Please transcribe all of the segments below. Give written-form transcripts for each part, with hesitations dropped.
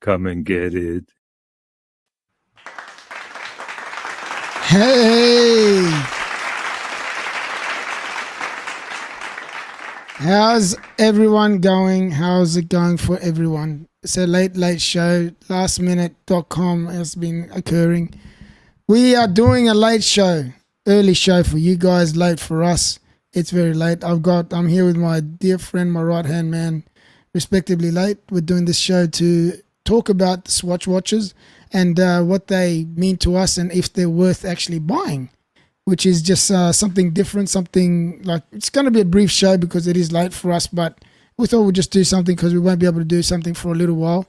come and get it. Hey! How's everyone going? How's it going for everyone? It's a late show. Lastminute.com has been occurring. We are doing a late show, early show for you guys, late for us. It's very late. I'm here with my dear friend, my right-hand man, respectively late. We're doing this show to talk about the Swatch watches and what they mean to us and if they're worth actually buying, which is just something different, something like, it's going to be a brief show because it is late for us, but we thought we'd just do something because we won't be able to do something for a little while.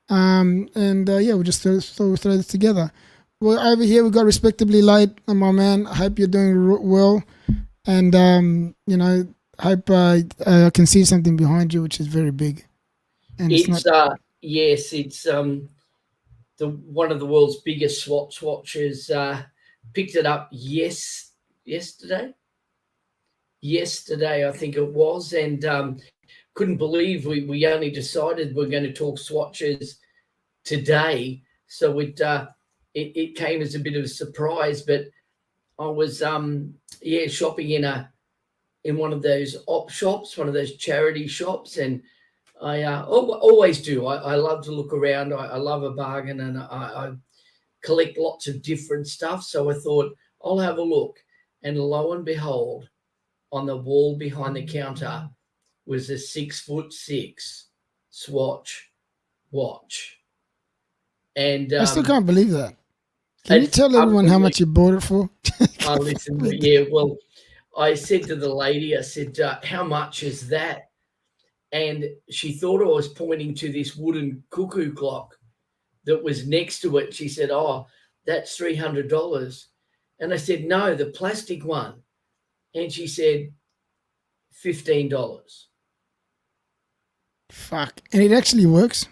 We'll just throw this together. Well, over here we've got respectively late, and my man, I hope you're doing well. And, hope I can see something behind you, which is very big. And it's one of the world's biggest Swatch watches. Picked it up yesterday, I think it was, and couldn't believe we only decided we're going to talk swatches today. So it came as a bit of a surprise, but I was shopping in one of those op shops, one of those charity shops, and I always do. I love to look around. I love a bargain, and I collect lots of different stuff. So I thought I'll have a look, and lo and behold, on the wall behind the counter was a 6'6" Swatch watch. And I still can't believe that. Can you tell everyone how much you bought it for? Listen, yeah, well, I said to the lady, I said, how much is that? And she thought I was pointing to this wooden cuckoo clock that was next to it. She said, oh, that's $300. And I said, no, the plastic one. And she said, $15. Fuck. And it actually works?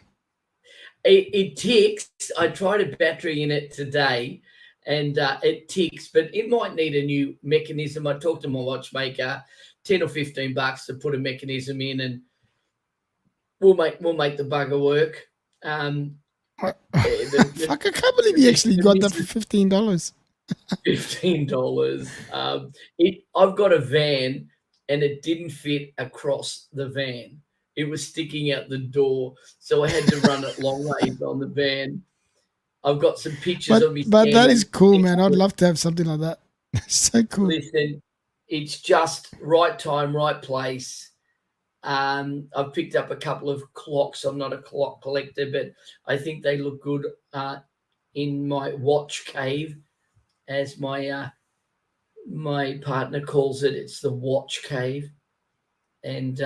It ticks. I tried a battery in it today, and it ticks, but it might need a new mechanism. I talked to my watchmaker, $10 or $15 to put a mechanism in, and we'll make the bugger work. Fuck, I can't believe you actually got that for $15. $15. I've got a van, and it didn't fit across the van. It was sticking out the door, so I had to run it long ways on the van. I've got some pictures of me. But that is cool, man. I'd love to have something like that. So cool. Listen, it's just right time, right place. I've picked up a couple of clocks. I'm not a clock collector, but I think they look good in my watch cave, as my partner calls it. It's the watch cave, and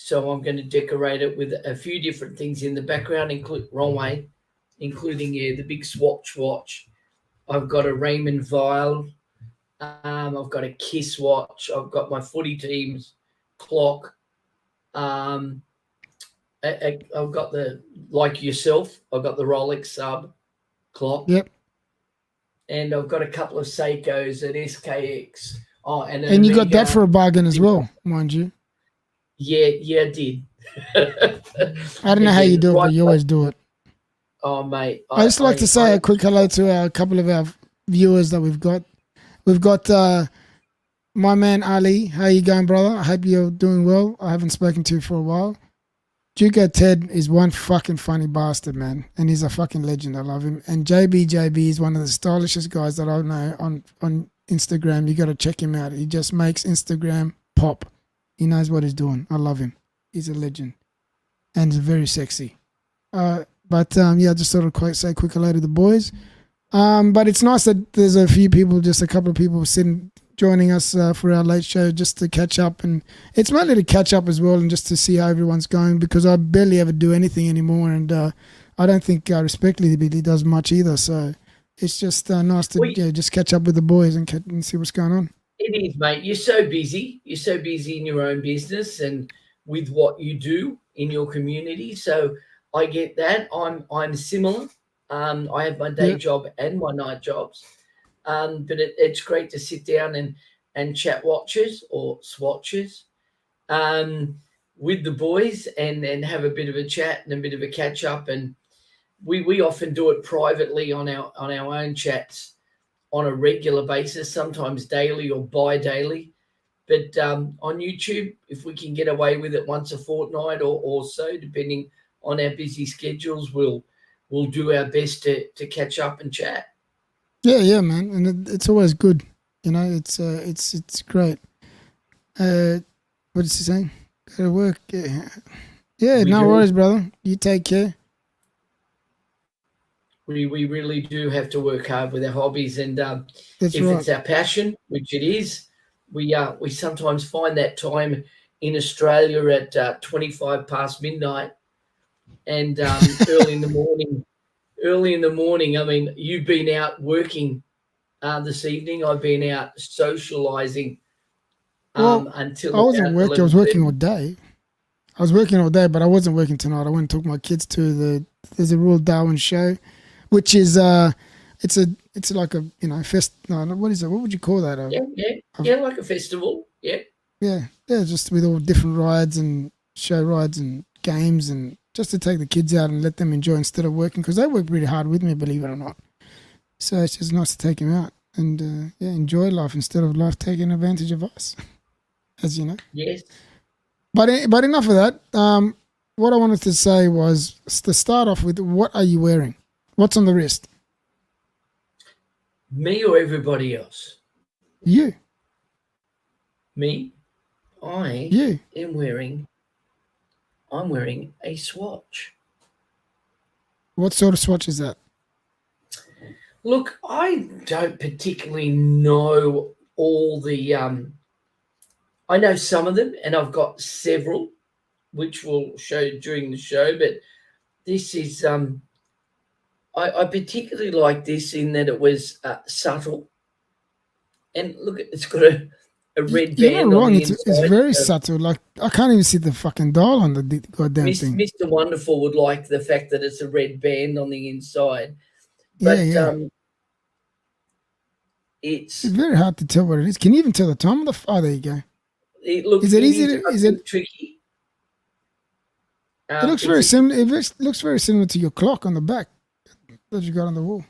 so I'm going to decorate it with a few different things in the background, including the big Swatch watch. I've got a Raymond Weil. I've got a Kiss watch. I've got my footy team's clock. I've got like yourself, I've got the Rolex sub clock. Yep. And I've got a couple of Seikos at SKX. Oh, and you got that for a bargain as well, mind you. Yeah, I did. I don't know how you do it, but you always do it. Oh, mate. I just like to say a quick hello to a couple of our viewers that we've got. We've got my man Ali. How you going, brother? I hope you're doing well. I haven't spoken to you for a while. Duco Ted is one fucking funny bastard, man. And he's a fucking legend. I love him. And JB is one of the stylishest guys that I know on Instagram. You got to check him out. He just makes Instagram pop. He knows what he's doing. I love him. He's a legend. And he's very sexy. I just sort of say a quick hello to the boys. But it's nice that there's just a couple of people joining us for our late show just to catch up. And it's mainly to catch up as well and just to see how everyone's going, because I barely ever do anything anymore. And I don't think Respectability does much either. So it's just nice to just catch up with the boys and see what's going on. It is, mate. You're so busy. You're so busy in your own business and with what you do in your community. So I get that. I'm similar. I have my day job and my night jobs. But it's great to sit down and chat watches or swatches with the boys and have a bit of a chat and a bit of a catch up. And we often do it privately on our own chats on a regular basis, sometimes daily or bi-daily. But on YouTube, if we can get away with it once a fortnight or so, depending on our busy schedules, we'll do our best to catch up and chat. Yeah, man, and it's always good. You know, it's great. What is he saying? Go to work. Yeah, no worries, brother. You take care. We really do have to work hard with our hobbies, and if right. it's our passion, which it is, we sometimes find that time in Australia at 25 past midnight, and early in the morning. Early in the morning. I mean, you've been out working this evening. I've been out socialising until I wasn't working. I was working all 11:30. day. I was working all day, but I wasn't working tonight. I went and took my kids to there's a Royal Darwin show, which is it's like a fest. No, what is it? What would you call that? Yeah, like a festival. Yeah, just with all different rides and show rides and games, and just to take the kids out and let them enjoy instead of working, because they work really hard with me, believe it or not. So it's just nice to take them out and enjoy life instead of life taking advantage of us, as you know. Yes. But enough of that. What I wanted to say was to start off with, what are you wearing? What's on the wrist? Me or everybody else? You. Me. I'm wearing a swatch. What sort of swatch is that? Look, I don't particularly know all the. I know some of them, and I've got several, which we'll show during the show. But this is. I particularly like this in that it was subtle, and look, it's got a red You're band not wrong. on the It's inside. very subtle. Like, I can't even see the fucking dial on the goddamn thing. Mr. Wonderful would like the fact that it's a red band on the inside, but it's very hard to tell what it is. Can you even tell the time of the? Oh, there you go. It looks. Is it easy? Is it tricky? It looks very similar. It looks very similar to your clock on the back that you got on the wall.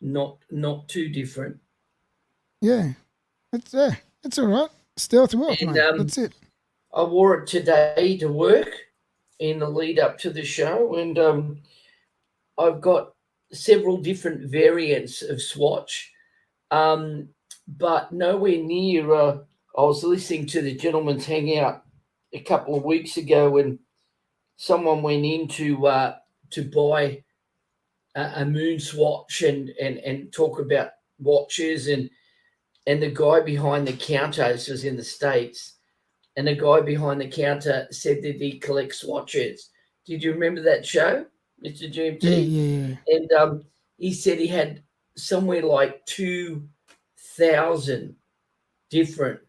Not too different. Yeah, it's all right. Stealth walk, mate. That's it. I wore it today to work in the lead up to the show, and I've got several different variants of swatch, but nowhere near. I was listening to the Gentleman's Hangout a couple of weeks ago when someone went in to buy a moonswatch and talk about watches, and the guy behind the counter, this was in the States, and the guy behind the counter said that he collects watches. Did you remember that show, Mr. GMT? Yeah. And he said he had somewhere like 2,000 different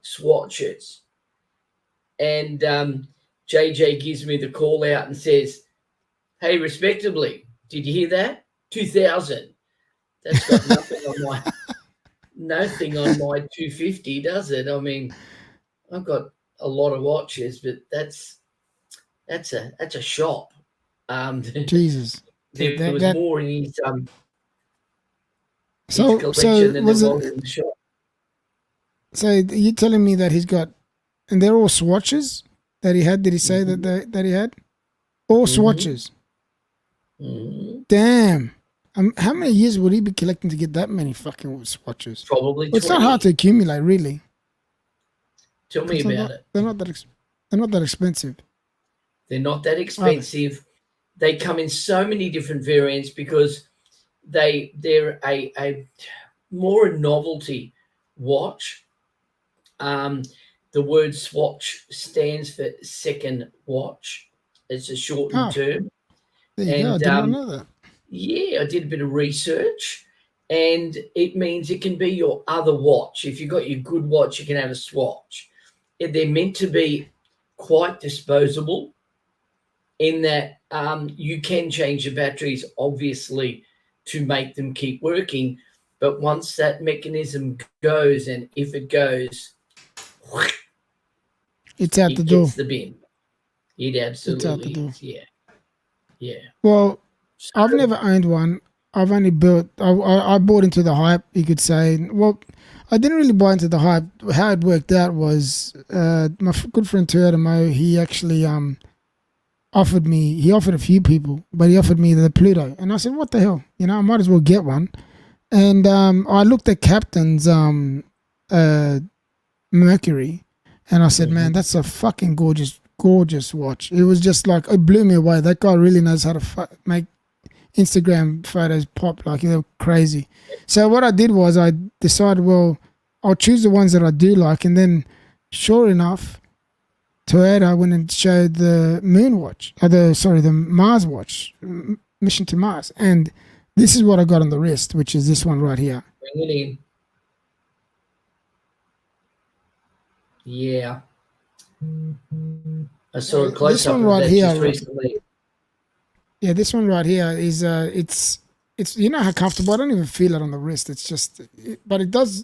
swatches. And JJ gives me the call out and says, "Hey, respectably, did you hear that? 2,000. That's got nothing on my 250, does it? I mean, I've got a lot of watches, but that's a shop." Jesus, there was more in his so collection than there was in the shop. So you're telling me that he's got, and they're all swatches that he had? Did he say that he had all swatches? Mm-hmm. Damn. How many years would he be collecting to get that many fucking swatches? Probably 20. It's not hard to accumulate, really. Tell me about it. They're not that expensive. They're not that expensive. They come in so many different variants because they're a more a novelty watch. The word swatch stands for second watch. It's a shortened term. There you go. I did not know that. Yeah, I did a bit of research, and it means it can be your other watch. If you've got your good watch, you can have a swatch. They're meant to be quite disposable in that you can change the batteries, obviously, to make them keep working. But once that mechanism goes, and if it goes, it's out the door. It's the bin. It absolutely is. Yeah. Well, I've never owned one. I've only built. I bought into the hype. You could say. Well, I didn't really buy into the hype. How it worked out was my good friend Toyota Mo. He actually offered me. He offered a few people, but he offered me the Pluto, and I said, "What the hell? You know, I might as well get one." And I looked at Captain's uh, Mercury, and I said, "Man, that's a fucking gorgeous watch." It was just like it blew me away. That guy really knows how to make Instagram photos pop like they're crazy. So what I did was I decided, well, I'll choose the ones that I do like, and then sure enough, Toyota went and showed the moonwatch, the Mars watch, mission to Mars, and this is what I got on the wrist, which is this one right here. Bring it in. Yeah. I saw a close up of that just recently. Yeah, this one right here is it's you know how comfortable. I don't even feel it on the wrist. It's just, but it does.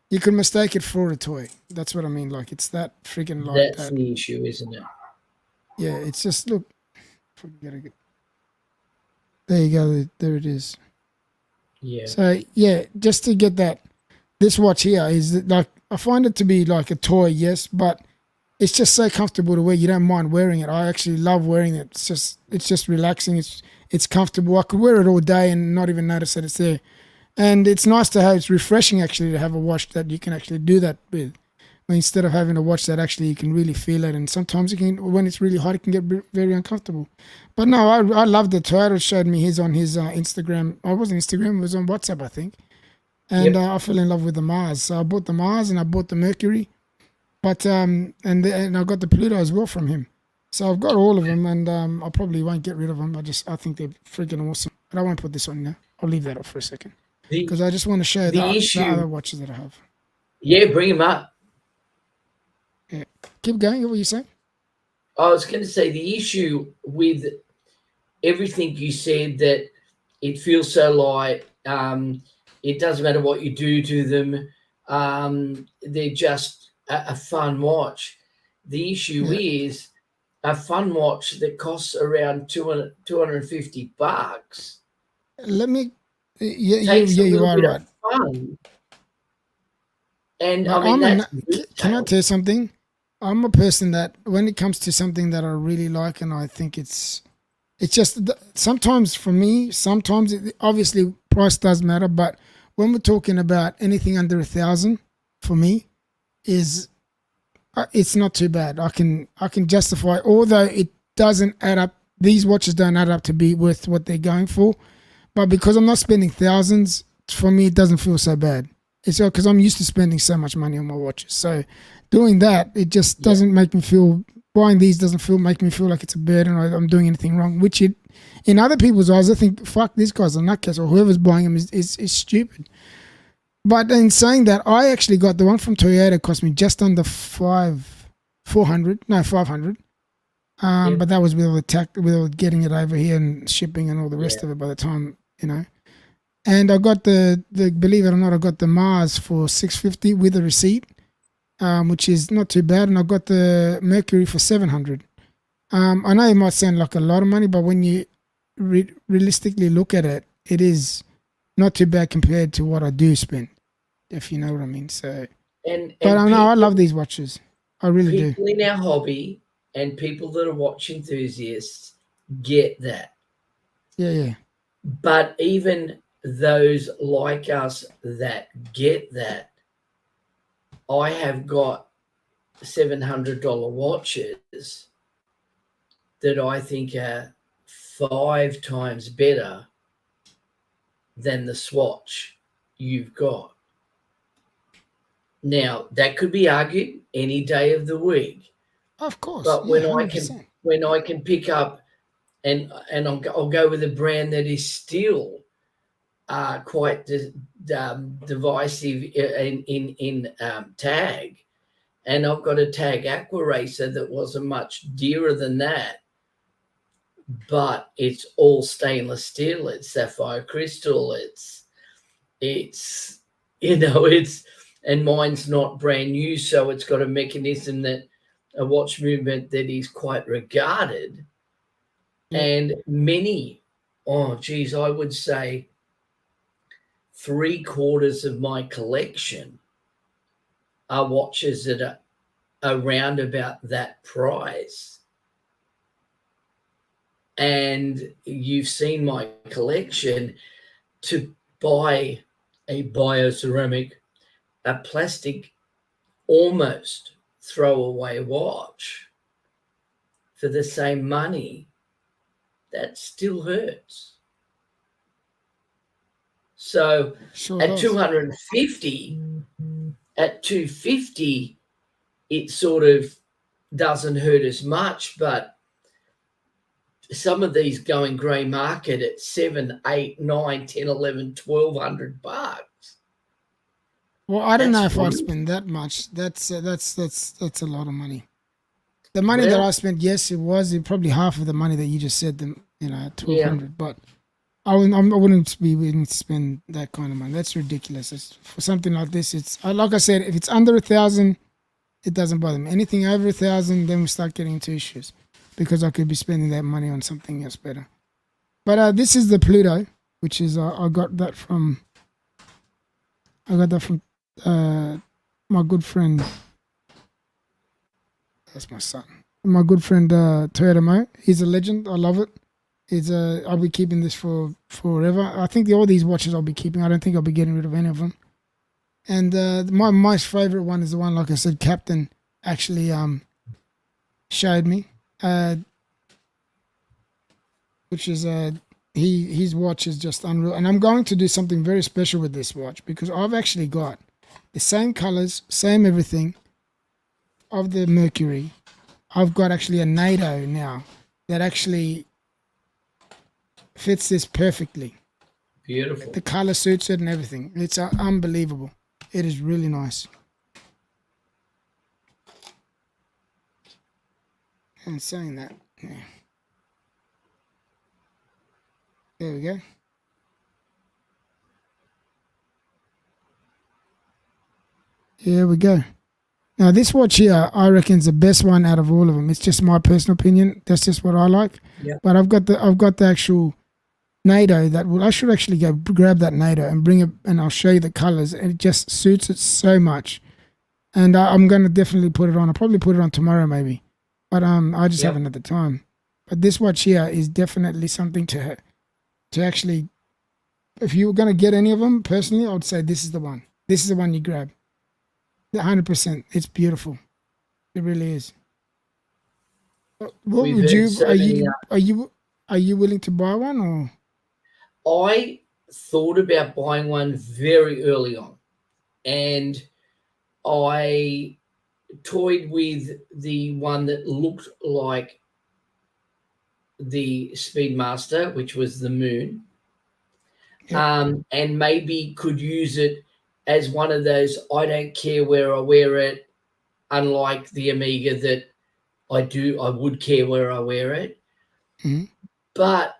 You can mistake it for a toy. That's what I mean. Like it's that freaking like That's the issue, isn't it? Yeah, it's just look. There you go. There it is. Yeah. So yeah, just to get that, this watch here is like I find it to be like a toy, yes, but it's just so comfortable to wear. You don't mind wearing it. I actually love wearing it. It's just relaxing. It's comfortable. I could wear it all day and not even notice that it's there. And it's nice to have. It's refreshing actually to have a watch that you can actually do that with. Instead of having a watch that actually you can really feel it, and sometimes when it's really hot, it can get very uncomfortable. But no, I love the Toyota showed me his on his Instagram. I wasn't Instagram, it was on WhatsApp, I think. And I fell in love with the Mars, so I bought the Mars and I bought the Mercury. But and I got the Pluto as well from him. So I've got all of them, and I probably won't get rid of them. I think they're freaking awesome. But I won't put this on now. I'll leave that off for a second because I just want to show the other watches that I have. Yeah, bring them up. Yeah, keep going. What were you saying? I was going to say the issue with everything you said, that it feels so light. It doesn't matter what you do to them. They're just a fun watch. The issue is a fun watch that costs around $250. Let me. You are right. Fun. And well, I mean, can I tell you something? I'm a person that when it comes to something that I really like and I think it's just sometimes for me, obviously price does matter, but when we're talking about anything under 1,000 for me is it's not too bad. I can justify, although it doesn't add up. These watches don't add up to be worth what they're going for, but because I'm not spending thousands, for me it doesn't feel so bad. It's because I'm used to spending so much money on my watches. So doing that, it just doesn't make me feel, buying these doesn't make me feel like it's a burden or I'm doing anything wrong, which in other people's eyes, I think, fuck, this guy's a nutcase or whoever's buying them is stupid. But in saying that, I actually got the one from Toyota, cost me just under 500. But that was with all with all getting it over here and shipping and all the rest of it by the time, And I got the believe it or not, I got the Mars for $650 with a receipt, which is not too bad. And I got the Mercury for $700. I know it might sound like a lot of money, but when you realistically look at it, it is not too bad compared to what I do spend, if you know what I mean. So, but I know I love these watches. I really do. People in our hobby and people that are watch enthusiasts get that. Yeah. But even those like us that get that, I have got $700 watches that I think are 5 times better than the swatch you've got. Now that could be argued any day of the week, of course. But when I can pick up and I'll go with a brand that is still quite divisive in tag, and I've got a Tag Aqua Racer that wasn't much dearer than that, but it's all stainless steel, it's sapphire crystal, it's and mine's not brand new, so it's got a mechanism, that a watch movement that is quite regarded, and many oh, geez, I would say 3/4 of my collection are watches that are around about that price. And you've seen my collection. To buy a bioceramic, a plastic, almost throwaway watch for the same money, that still hurts. So Sure at does. 250, at 250, it sort of doesn't hurt as much, but some of these going grey market at 7, 8, 9, 10, 11, 1,200 bucks. Well, I don't know That's if I'd real. spend that much. That's a lot of money. The money that Well, I spent, yes, it was probably half of the money that you just said. Them, twelve yeah, hundred. But I wouldn't be willing to spend that kind of money. That's ridiculous. For something like this, it's like I said, if it's under 1,000, it doesn't bother me. Anything over 1,000, then we start getting into issues because I could be spending that money on something else better. But this is the Pluto, which is I got that from my good friend. That's my son. My good friend Toyota Mo. He's a legend. I love it. I'll be keeping this for forever. I think all these watches I'll be keeping. I don't think I'll be getting rid of any of them. And my most favorite one is the one, like I said, Captain actually showed me, which is his watch is just unreal. And I'm going to do something very special with this watch because I've actually got the same colors, same everything of the Mercury. I've got actually a NATO now that actually fits this perfectly. beautiful. The color suits it and everything. It's unbelievable. It is really nice. And saying that, yeah. There we go. Here we go. Now this watch here, I reckon is the best one out of all of them. It's just my personal opinion. That's just what I like. Yeah. But I've got the actual NATO that will. I should actually go grab that NATO and bring it, and I'll show you the colors. And it just suits it so much. And I'm going to definitely put it on. I'll probably put it on tomorrow maybe, but I just haven't at the time. But this watch here is definitely something to actually. If you were going to get any of them, personally, I would say this is the one. This is the one you grab. 100%. It's beautiful. It really is. What We've would heard you? so Are many. you willing to buy one or? I thought about buying one very early on, and I toyed with the one that looked like the Speedmaster, which was the Moon, and maybe could use it as one of those I don't care where I wear it, unlike the Omega that I would care where I wear it. Mhm. But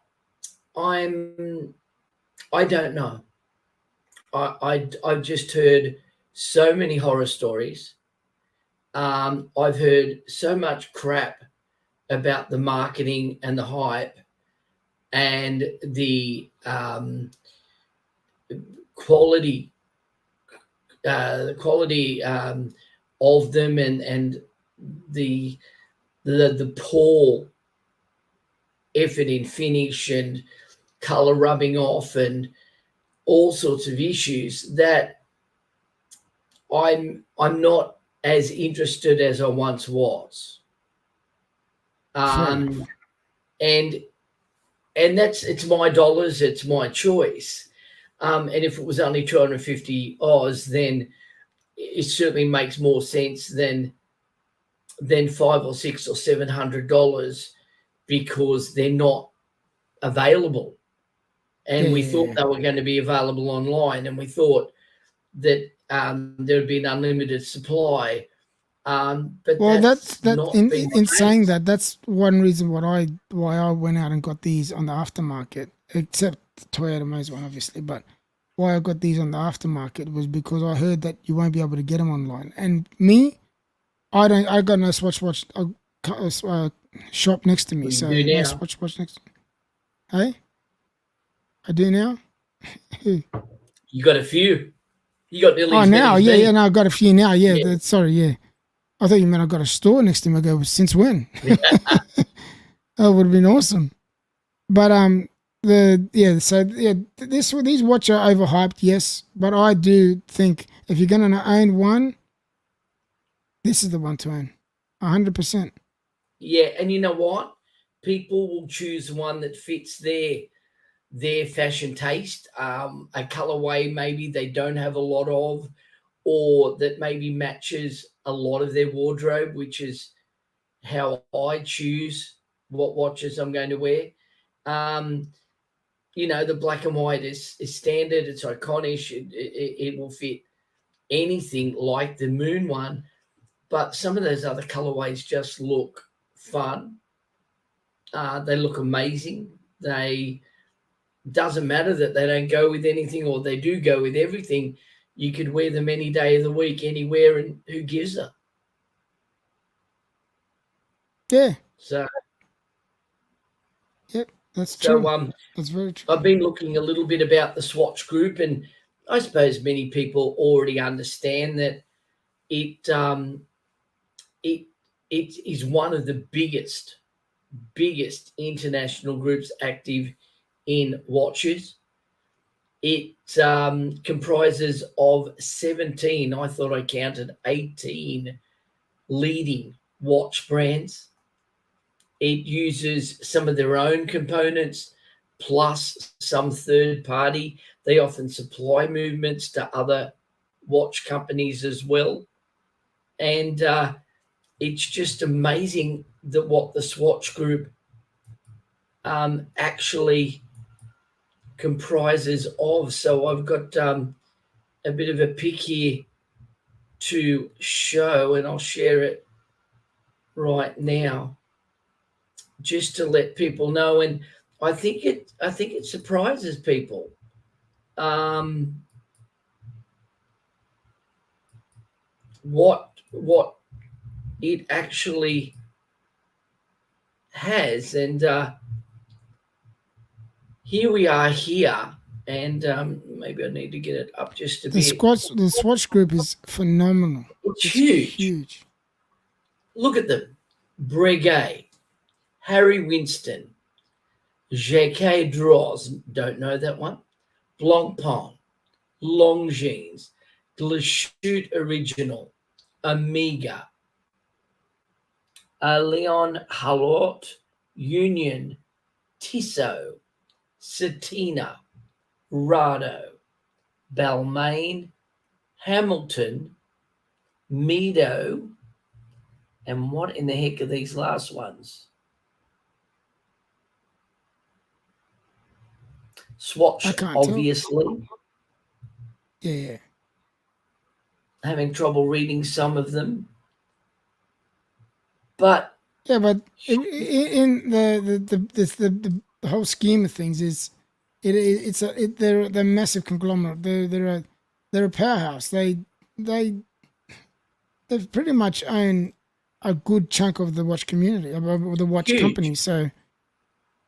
I don't know. I've just heard so many horror stories. I've heard so much crap about the marketing and the hype and the quality of them and the poor effort in finish and color rubbing off and all sorts of issues that I'm not as interested as I once was. And it's my dollars, it's my choice. And if it was only 250 Oz, then it certainly makes more sense than $500 or $600 or $700 because they're not available. And we thought they were going to be available online, and we thought that there would be an unlimited supply. But that's not been the in case. saying that, that's one reason why I went out and got these on the aftermarket, except the Toyota Mo's one, obviously. But why I got these on the aftermarket was because I heard that you won't be able to get them online. And me, I got no Swatch shop next to me, Well, you so do no now. Swatch next. Hey, I do now. You got a few. You got nearly Oh, as many now, as yeah, me. yeah. No, I've got a few now. Yeah, Yeah. sorry, yeah. I thought you meant I got a store next to me. I go, since when? That would have been awesome. But these watch are overhyped, yes. But I do think if you're gonna own one, this is the one to own, 100%. Yeah, and you know what? People will choose one that fits their fashion taste, a colorway maybe they don't have a lot of, or that maybe matches a lot of their wardrobe, which is how I choose what watches I'm going to wear. Um, the black and white is standard, it's iconic, it will fit anything like the moon one, but some of those other colorways just look fun. They look amazing. They doesn't matter that they don't go with anything or they do go with everything. You could wear them any day of the week, anywhere, and who gives a? Yeah, So, yep, that's so true. um, That's very true. I've been looking a little bit about the Swatch Group, and I suppose many people already understand that it um, it it is one of the biggest international groups active in watches. It comprises of 17, I thought I counted 18 leading watch brands. It uses some of their own components plus some third party. They often supply movements to other watch companies as well. And it's just amazing that what the Swatch Group actually comprises of. So I've got a bit of a pic here to show, and I'll share it right now just to let people know. And I think it surprises people. Um, what it actually has, and here we are here, and maybe I need to get it up just a bit. The Swatch Group is phenomenal. It's It's huge. huge. Look at them: Breguet, Harry Winston, Jacques Droz. Don't know that one. Blancpain, Longines, Glashute Original, Amiga, Leon Halort, Union, Tissot, Satina, Rado, Balmain, Hamilton, Meadow, and what in the heck are these last ones? I Swatch, can't tell. obviously. Yeah, yeah. Having trouble reading some of them. But Yeah, but in the whole scheme of things is they're a massive conglomerate. They're a powerhouse. They they pretty much own a good chunk of the watch community, of the watch huge, company. So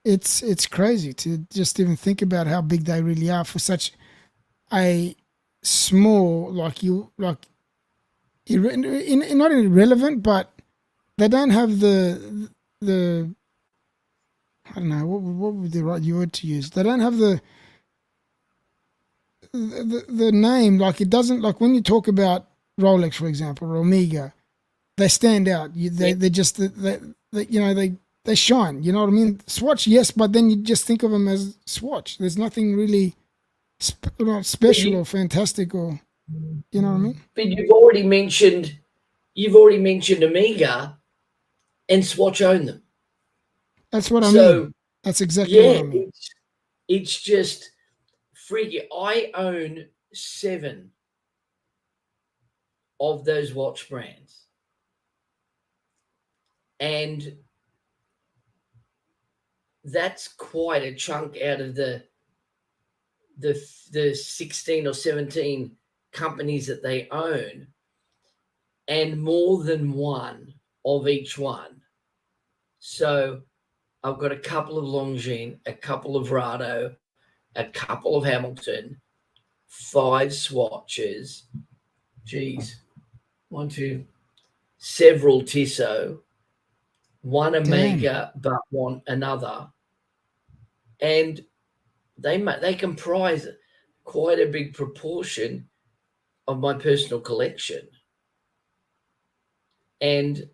it's crazy to just even think about how big they really are for such a small not irrelevant, but they don't have the I don't know what would be the right word to use. They don't have the name, like it doesn't, like when you talk about Rolex, for example, or Omega, they stand out. yeah, They just they shine. You know what I mean? Swatch, yes, but then you just think of them as Swatch. There's nothing really not but special or fantastic, or you know what I mean? you've already mentioned Amiga, and Swatch own them. That's what I mean. So That's exactly what yeah, I mean. it's just freaky. I own 7 of those watch brands, and that's quite a chunk out of the 16 or 17 companies that they own, and more than one of each one. So I've got a couple of Longines, a couple of Rado, a couple of Hamilton, 5 swatches, geez, 1, 2, several Tissot, one Damn. Omega, but want another, and they comprise quite a big proportion of my personal collection, and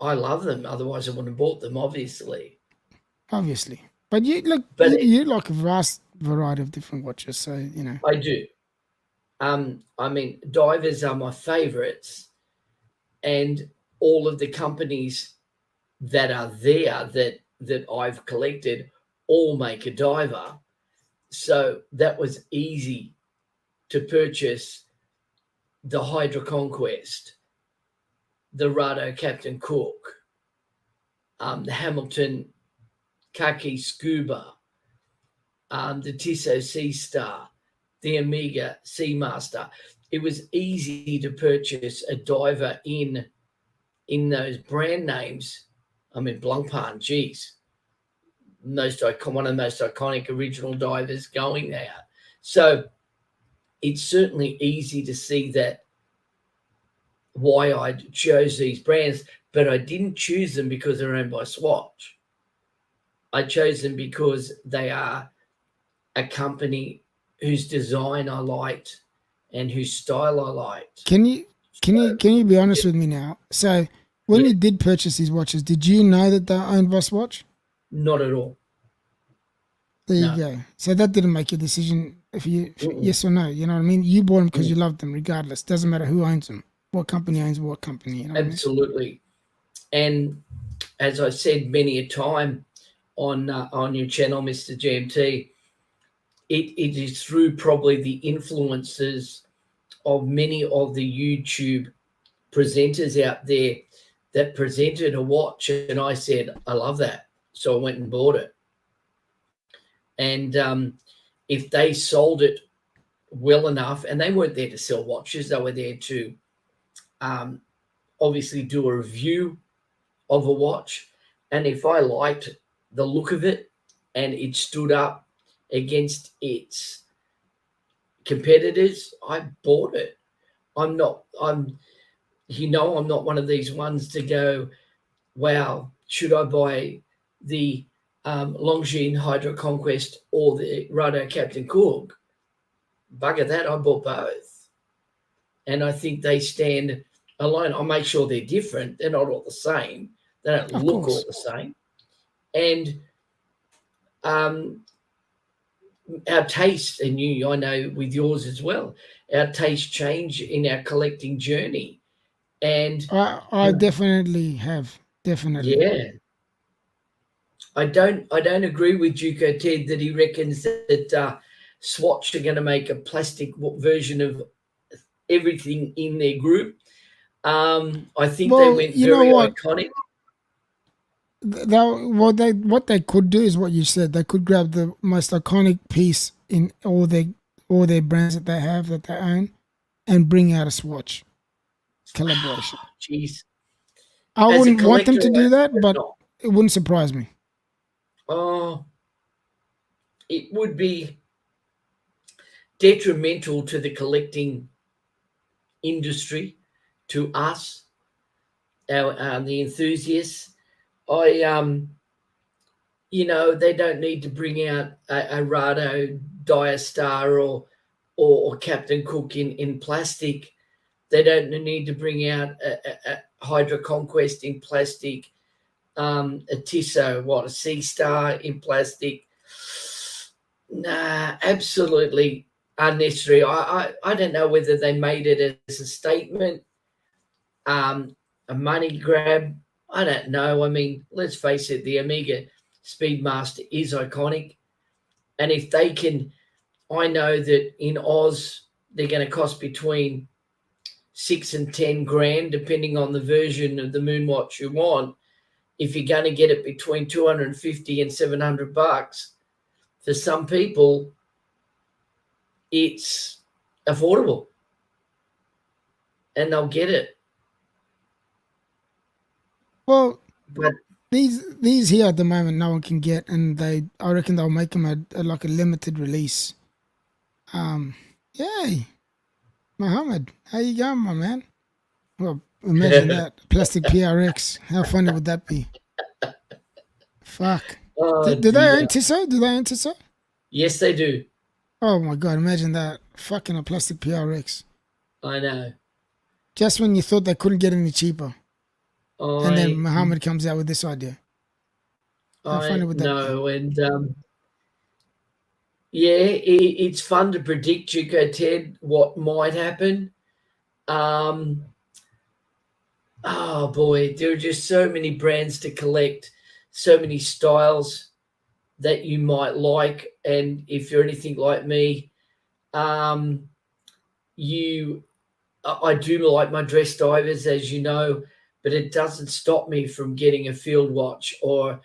I love them. Otherwise, I wouldn't have bought them, obviously. Obviously. But you look, But you like a vast variety of different watches, so you know. I do. I mean, divers are my favourites, and all of the companies that are there that I've collected all make a diver. So that was easy to purchase the Hydra Conquest, the Rado Captain Cook, the Hamilton Khaki Scuba, the Tissot Sea Star, the Omega Seamaster. It was easy to purchase a diver in those brand names. I mean, Blancpain, geez, one of the most iconic original divers going there. So it's certainly easy to see that why I chose these brands, but I didn't choose them because they're owned by Swatch. I chose them because they are a company whose design I liked and whose style I liked. Can you So, can you be honest with me now? So when yeah, you did purchase these watches, did you know that they're owned by Swatch? not at all. There you No. go. So that didn't make your decision if Mm-mm. yes or no. You know what I mean? You bought them because Mm. you loved them, regardless. Doesn't matter who owns them, what company owns what company. You know what I mean? Absolutely. And as I said many a time on your channel, Mr. GMT, it is through probably the influences of many of the YouTube presenters out there that presented a watch, and I said, I love that. So I went and bought it. And if they sold it well enough, and they weren't there to sell watches, they were there to um, obviously do a review of a watch. And if I liked the look of it and it stood up against its competitors, I bought it. I'm not, I'm, I'm not one of these ones to go, wow, should I buy the Longines Hydro Conquest or the Rado Captain Cook? Bugger that, I bought both. And I think they stand alone. I'll make sure they're different. They're not all the same. They don't Of look all course. the same. And um, our taste, and I know with yours as well, our taste change in our collecting journey. And I definitely have. Definitely. yeah, I don't agree with Duco Ted that he reckons that Swatch are going to make a plastic version of everything in their group. I think they Well, went you know very what? iconic. What they could do is what you said. They could grab the most iconic piece in all their brands that they have that they own, and bring out a Swatch collaboration. Jeez, I as a wouldn't want them collector, to do that, I'm but not. it wouldn't surprise me. Oh, it would be detrimental to the collecting industry, to us, the enthusiasts. I they don't need to bring out a Rado Diastar or Captain Cook in plastic. They don't need to bring out a Hydra Conquest in plastic, a Tissot, a Sea Star in plastic. Nah, absolutely unnecessary. I don't know whether they made it as a statement, a money grab. I don't know. I mean, let's face it, the Omega Speedmaster is iconic. And if they can, I know that in Oz, they're going to cost between 6 and 10 grand, depending on the version of the Moonwatch you want. If you're going to get it between 250 and $700, for some people, it's affordable and they'll get it. Well, But these here at the moment no one can get, and I reckon they'll make them like a limited release. Yay, Mohammed, how you going, my man? Well, imagine that plastic PRX. How funny would that be? Fuck. Oh Do they dear. own Tissot? Do they own Tissot? Yes, they do. Oh my god, imagine that. Fucking a plastic PRX. I know. Just when you thought they couldn't get any cheaper. And then I Muhammad comes out with this idea. How funny I would that be? know, and yeah, it's fun to predict, Chico Ted, what might happen. Um, oh boy, there are just so many brands to collect, so many styles that you might like, and if you're anything like me, um, you I do like my dress divers, as you know, but it doesn't stop me from getting a field watch or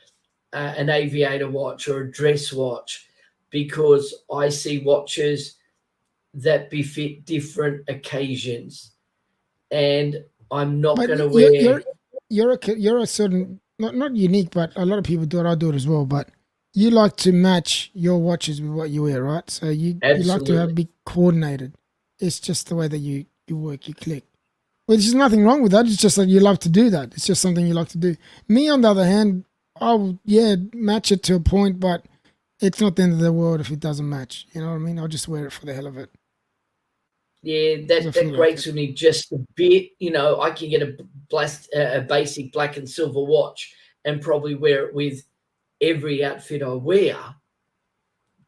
an aviator watch or a dress watch, because I see watches that befit different occasions, and I'm not But going to wear. you're a certain not unique, but a lot of people do it. I do it as well. But you like to match your watches with what you wear, right? So you like to Absolutely. have be coordinated. It's just the way that you work, you click. Well, there's nothing wrong with that. It's just that you love to do that. It's just something you like to do. Me, on the other hand, I'll match it to a point, but it's not the end of the world if it doesn't match. You know what I mean? I'll just wear it for the hell of it Yeah, because I that feel like grates it. with me just a bit. I can get a basic black and silver watch and probably wear it with every outfit I wear,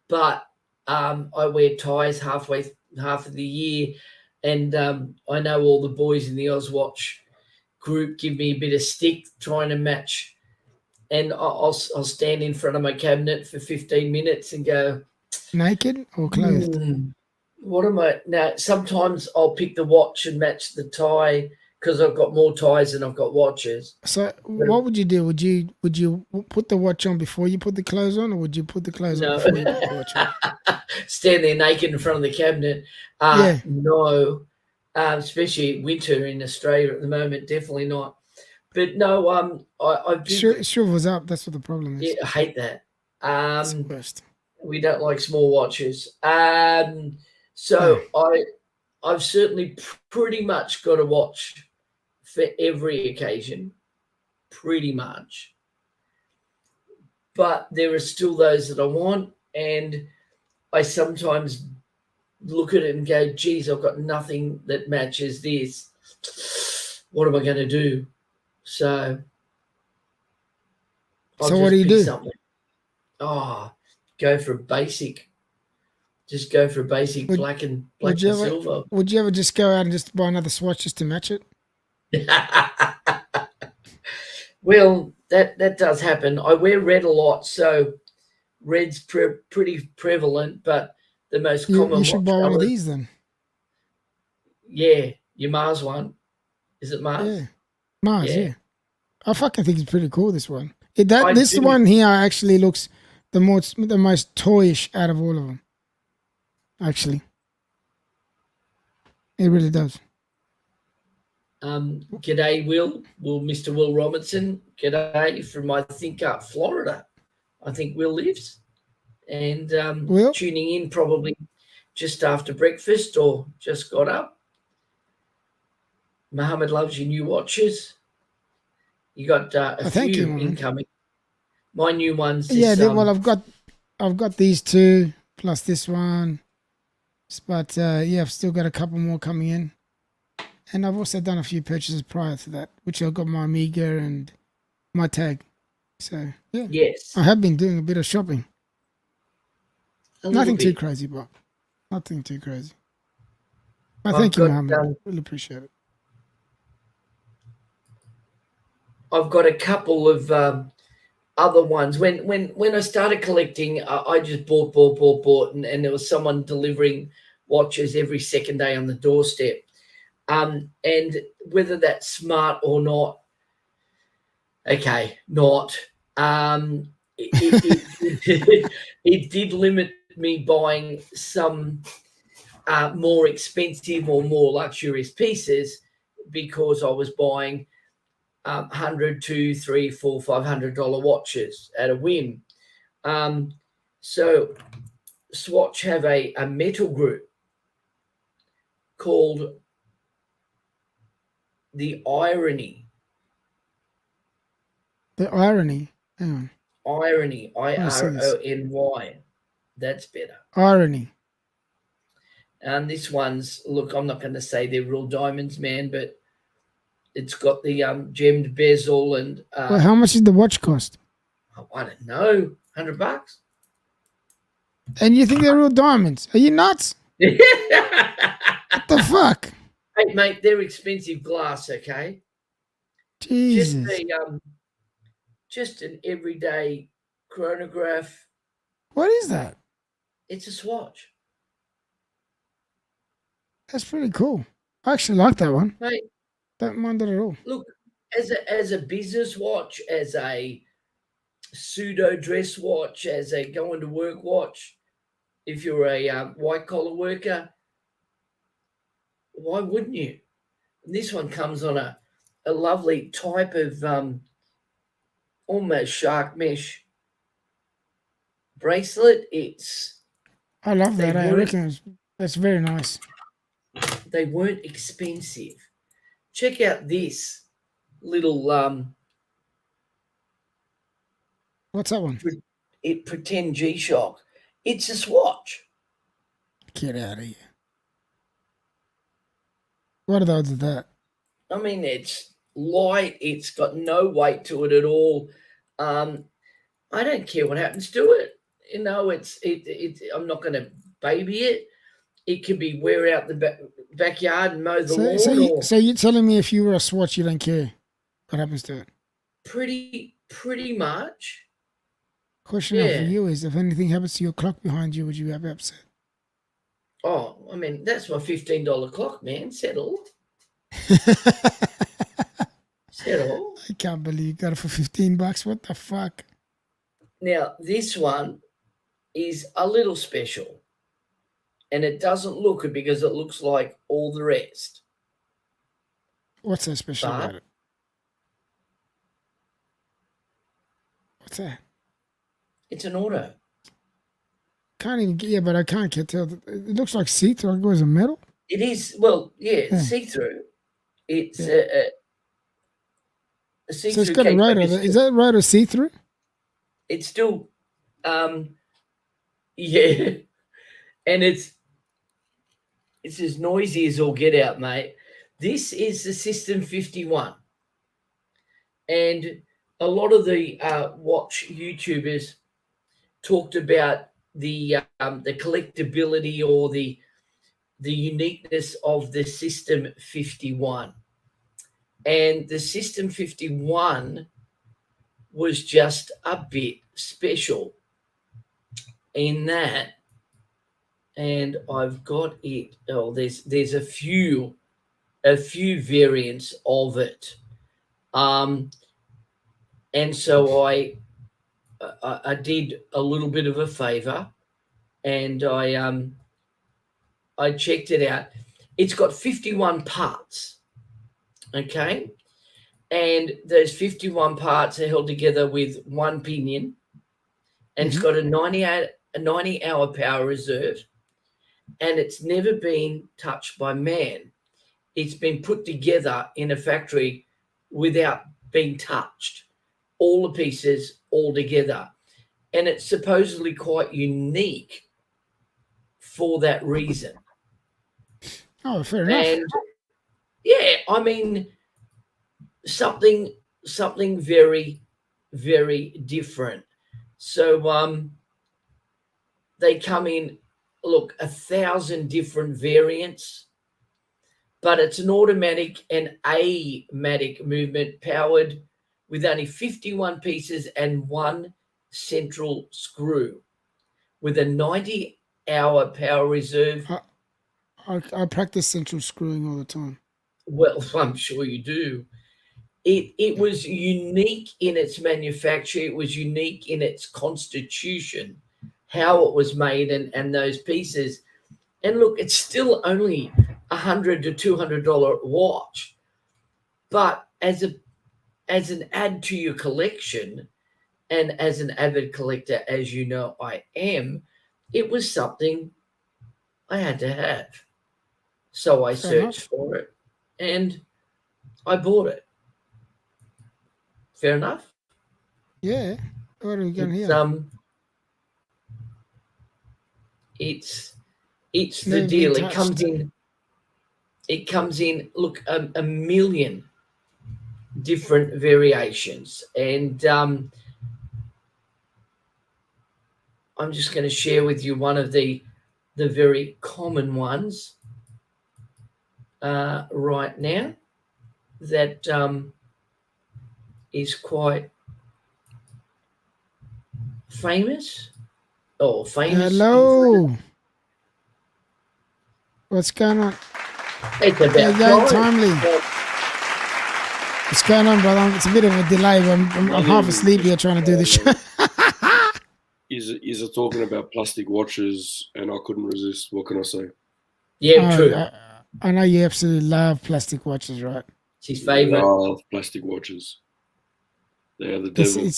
but I wear ties half of the year, and I know all the boys in the Ozwatch group give me a bit of stick trying to match, and I'll stand in front of my cabinet for 15 minutes and go, Naked or clothed. hmm, what am I now? Sometimes I'll pick the watch and match the tie because I've got more ties than I've got watches. So But what would you do? Would you put the watch on before you put the clothes on, or would you put the clothes on no, before you put the watch on? stand there naked in front of the cabinet. Yeah, No, especially winter in Australia at the moment, definitely not. But no, I do. sure, it shrivels up. That's what the problem Yeah, is. I hate that. It's the worst. We don't like small watches. No, So I've certainly pretty much got a watch for every occasion, pretty much. But there are still those that I want, and I sometimes look at it and go, geez, I've got nothing that matches this. What am I going to do? So I'll so what do just you pick do? something. Oh, go for a basic. Just go for a basic Would black would you and ever silver. would you ever just go out and just buy another swatch just to match it? Well, that does happen. I wear red a lot, so red's pretty prevalent, but the most You common should watch buy one of colors, these then. yeah, your Mars one. Is it Yeah, Mars? Mars. Yeah, Yeah, I fucking think it's pretty cool. This one. That I this do. one here actually looks the most toyish out of all of them. Actually, it really does. G'day, Mr. Will Robinson. G'day from, I think, Florida. I think Will lives, and Well, tuning in probably just after breakfast or just got up. Mohammed loves your new watches. You got a thank you, few my man. incoming. My new ones Yeah, this well, I've got these two plus this one, but yeah, I've still got a couple more coming in, and I've also done a few purchases prior to that, which I've got my Amiga and my tag. So yeah, I yes, have been doing a bit of shopping. a little Nothing too bit. crazy, but nothing too crazy. I I've thank you, got Mohammed. Really appreciate it. I've got a couple of other ones. When I started collecting, I just bought, and there was someone delivering watches every second day on the doorstep. And whether that's smart or not, okay, not. It did limit me buying some more expensive or more luxurious pieces because I was buying 100, 2, 3, 4, $500 watches at a whim. So Swatch have a metal group called the Irony. The irony. Hang on. Irony, I see this. IRONY. That's better. Irony. And this one's, look, I'm not going to say they're real diamonds, man, but it's got the gemmed bezel and Well, how much did the watch cost? I don't know, $100. And you think they're real diamonds? Are you nuts? What the fuck? Hey, mate, they're expensive glass, okay? Jesus. Just an everyday chronograph. What is that? It's a Swatch. That's pretty cool. I actually like that one. Mate, don't mind it at all. Look, as a business watch, as a pseudo dress watch, as a going to work watch, if you're a white collar worker, why wouldn't you? And this one comes on a lovely type of almost shark mesh bracelet. I love that. I reckon that's very nice. They weren't expensive. Check out this little what's that one? Pretend G-Shock. It's a Swatch. Get out of here. What are the odds of that? I mean, it's light. It's got no weight to it at all. I don't care what happens to it. You know, I'm not going to baby it. It could be wear out the backyard and mow the lawn. So you're telling me if you were a Swatch, you don't care what happens to it? Pretty much. Question for you is, if anything happens to your clock behind you, would you be upset? Oh, I mean, that's my $15 clock, man. Settle. Settle. I can't believe you got it for $15. What the fuck? Now, this one is a little special. And it doesn't look it because it looks like all the rest. What's so special about it? What's that? It's an auto. Can't even get but I can't tell. It looks like see-through. It goes in metal. It is, well, it's see-through. It's a see-through. So it's got a rotor. Is that rotor see-through? It's still, yeah. And it's as noisy as all get out, mate. This is the System 51. And a lot of the watch YouTubers talked about the collectability or the uniqueness of the System 51. And the System 51 was just a bit special in that. And I've got it. Oh, there's a few variants of it. And so I did a little bit of a favor, and I checked it out. It's got 51 parts, okay, and those 51 parts are held together with one pinion, and it's got a 90-hour power reserve, and it's never been touched by man. It's been put together in a factory without being touched. All the pieces all together. And it's supposedly quite unique for that reason. Oh, fair enough. And yeah, I mean, something very, very different. So they come in, look, 1,000 different variants, but it's an automatic and amatic movement powered with only 51 pieces and one central screw with a 90-hour power reserve. I practice central screwing all the time. Well, I'm sure you do. It was unique in its manufacture. It was unique in its constitution, how it was made and those pieces. And look, it's still only $100 to $200 watch. But as a as an add to your collection, and as an avid collector, as you know I am, it was something I had to have. So I Fair enough. searched for it and I bought it. Fair enough. Yeah. What are we going It's here? it's it's the Never been deal. touched. It comes in. Look, a million different variations, and I'm just going to share with you one of the very common ones right now that is quite famous. Oh, famous. Hello. What's going on? It's How you about going, time. Timely? What's going on, brother? It's a bit of a delay. But I'm half asleep here trying to do this show. Is it talking about plastic watches, and I couldn't resist. What can I say? Yeah, true. I know you absolutely love plastic watches, right? It's his favorite. I love plastic watches. They are the devil.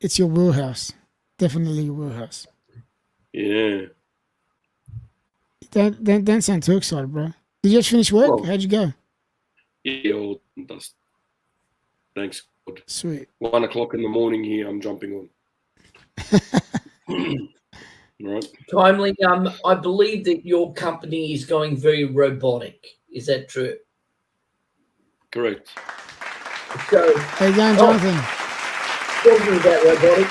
It's your wheelhouse. Definitely your wheelhouse. Yeah. Don't sound too excited, bro. Did you just finish work? Well, How'd you go? Yeah, all dust. Thanks, God. Sweet. 1 o'clock in the morning here, I'm jumping on. Right. Timely. I believe that your company is going very robotic. Is that true? Correct. So, How you going, Jonathan? talking about robotic,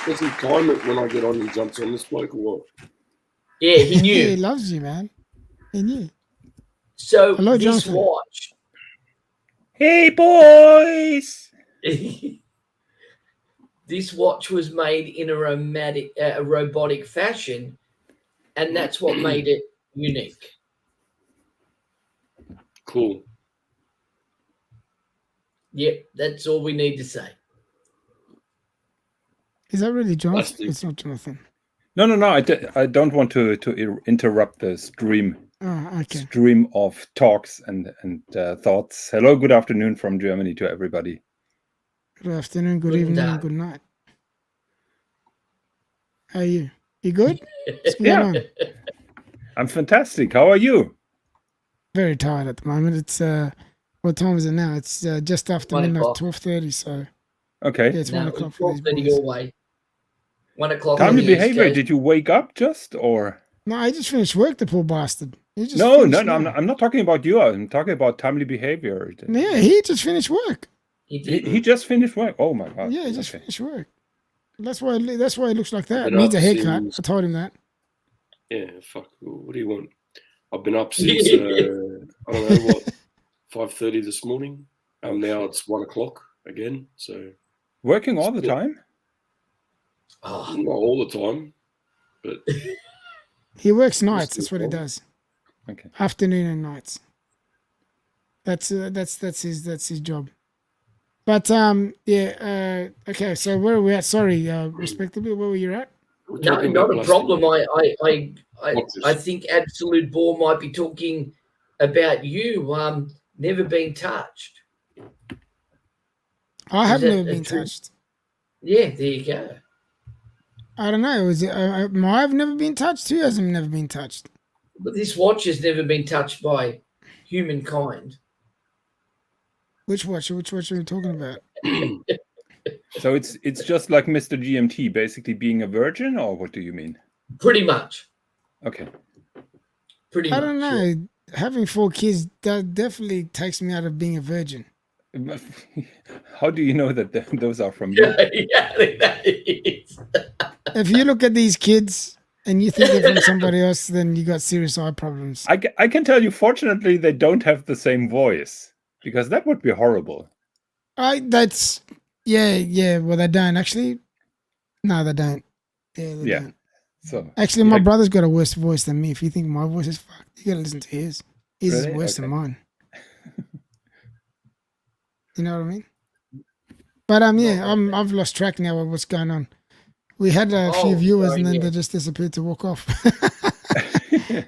Is it time that when I get on, he jumps on this bloke or what? yeah, he knew. He loves you, man. He knew. So Hello, this Jonathan. watch, Hey, boys! this watch was made in a robotic fashion, and that's what made it unique. Cool. Yep, that's all we need to say. Is that really Jonathan? Plastic. It's not Jonathan. No. I don't want to interrupt the stream Oh, okay. stream of talks and thoughts. Hello, good afternoon from Germany to everybody. Good afternoon, good Guten evening, and Tag. good night. How are you? You good? What's going on? I'm fantastic. How are you? Very tired at the moment. It's what time is it now? It's just after 1 midnight, o'clock. 12:30. So Okay. yeah, it's No, 1 it's o'clock for these 12:30 boys. your way. 1 o'clock. Timely on the East behavior. Coast. Did you wake up just or? No, I just finished work. The poor bastard. He just No. finished now. I'm not talking about you. I'm talking about timely behavior. Yeah, he just finished work. He did. He just finished work. Oh my god. Yeah, he just Okay. finished work. That's why he looks like that. been Needs a up haircut. since- I told him that. Yeah, fuck. What do you want? I've been up since, I don't know, what, 5:30 this morning. Now it's 1 o'clock again, so Working all the time? Oh, not all the time, but He works nights. Still That's what he fun. does. Okay. Afternoon and nights. That's his job. But okay. So where are we at? Sorry, respectively, where were you at? we're no, talking not about a plastic problem. watches. I think Absolute Ball might be talking about you. Never been touched. I have that never a been true- touched. Yeah, there you go. I don't know. Is it? I've never been touched. Who hasn't never been touched? But this watch has never been touched by humankind. Which watch? Which watch are we talking about? So it's just like Mr. GMT basically being a virgin, or what do you mean? Pretty much. Okay. Pretty I much. don't know. Having 4 kids that definitely takes me out of being a virgin. How do you know that those are from you? Yeah, that is. If you look at these kids and you think they're from somebody else, then you got serious eye problems. I can tell you, fortunately, they don't have the same voice, because that would be horrible. That's yeah. Well, they don't actually. No, they don't. Yeah, they Yeah. don't. So Actually, my yeah, brother's got a worse voice than me. If you think my voice is fucked, you gotta listen to his. His is Really? worse than Okay. mine. You know what I mean? But yeah, I've lost track now of what's going on. We had a few viewers, sorry, and then yeah. they just disappeared to walk off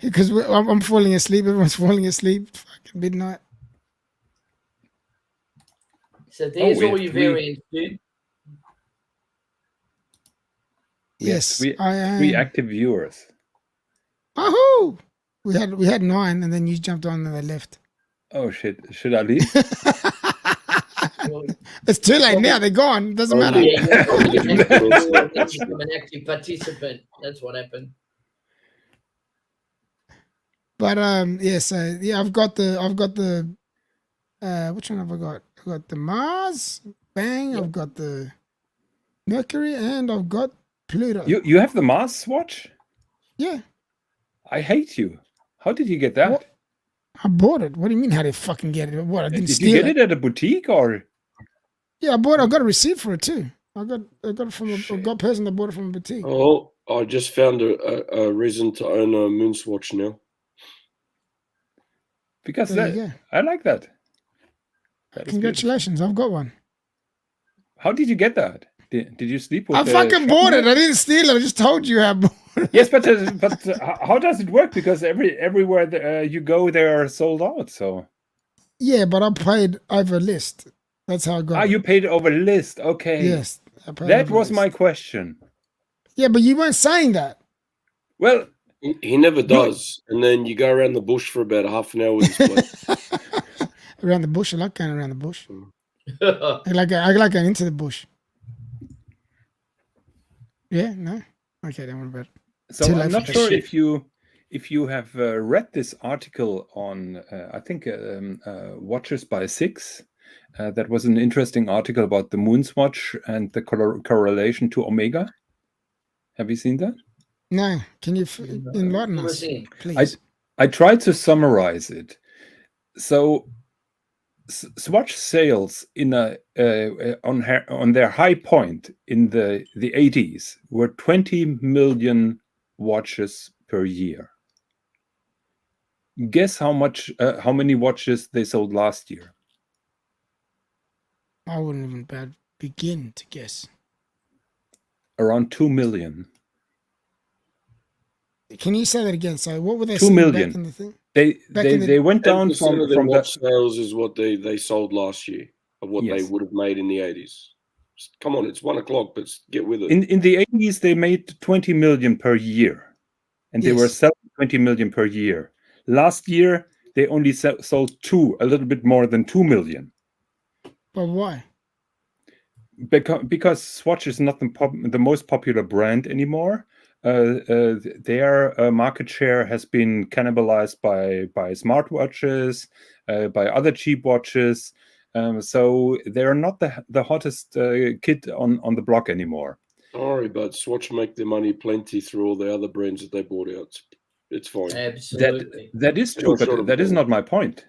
because I'm falling asleep. Everyone's falling asleep. Fucking midnight. So there's we all have your three- variants, dude. Yes, we I am. 3 active viewers. Wahoo! We had 9, and then you jumped on and they left. Oh shit! Should I leave? Well, It's too late now. They're gone. Doesn't Oh, matter. yeah, you're probably Did you gonna have to commence do that it and question? become an active participant. That's what happened. But yeah. So yeah, I've got the which one have I got? I've got the Mars. Bang. Yep. I've got the Mercury, and I've got Pluto. You have the Mars watch? Yeah, I hate you. How did you get that? What? I bought it. What do you mean? How did I fucking get it? What? I didn't Did steal you get it at a boutique or? Yeah, I bought. I got a receipt for it too. I got it from a Shit. got person that bought it from a boutique. Oh, I just found a reason to own a moonswatch now. Because There you go. I like that. That is Congratulations, I've got one. beautiful. How did you get that? Did you sleep with? I the fucking shop bought it. man? I didn't steal it. I just told you how I bought it. Yes, but how does it work? Because everywhere you go, they are sold out. So Yeah, but I paid over list. That's how I got it. you paid over list. Okay. Yes, I paid That over was list. my question. Yeah, but you weren't saying that. Well, He never does, and then you go around the bush for about half an hour with his plate. Around the bush, I like going around the bush. Yeah. I like going into the bush. Yeah, no, okay, don't worry about it. so Too I'm late not for sure that if you have read this article on I think Watches by Six. That was an interesting article about the moonswatch and the correlation to Omega. Have you seen that? No, can you enlighten Never us, seen. please? I tried to summarize it. So Swatch sales in on their high point in the 80s were 20 million watches per year. Guess how many watches they sold last year? I wouldn't even begin to guess. Around 2 million. Can you say that again? So, what were they 2 selling million. back in the thing? They went down 10% of their from watch the sales is what they sold last year of what they Yes. would have made in the 80s. Come on, it's 1 o'clock, but get with it. in the 80s they made 20 million per year, and they were Yes. selling 20 million per year. Last year they only sold a little bit more than 2 million. But why? Because Swatch is not the most popular brand anymore. Their market share has been cannibalized by smartwatches, by other cheap watches. So they're not the hottest kid on the block anymore. Sorry, but Swatch make their money plenty through all the other brands that they bought out. It's fine. Absolutely. That is They're true, not short but of that is money. not my point.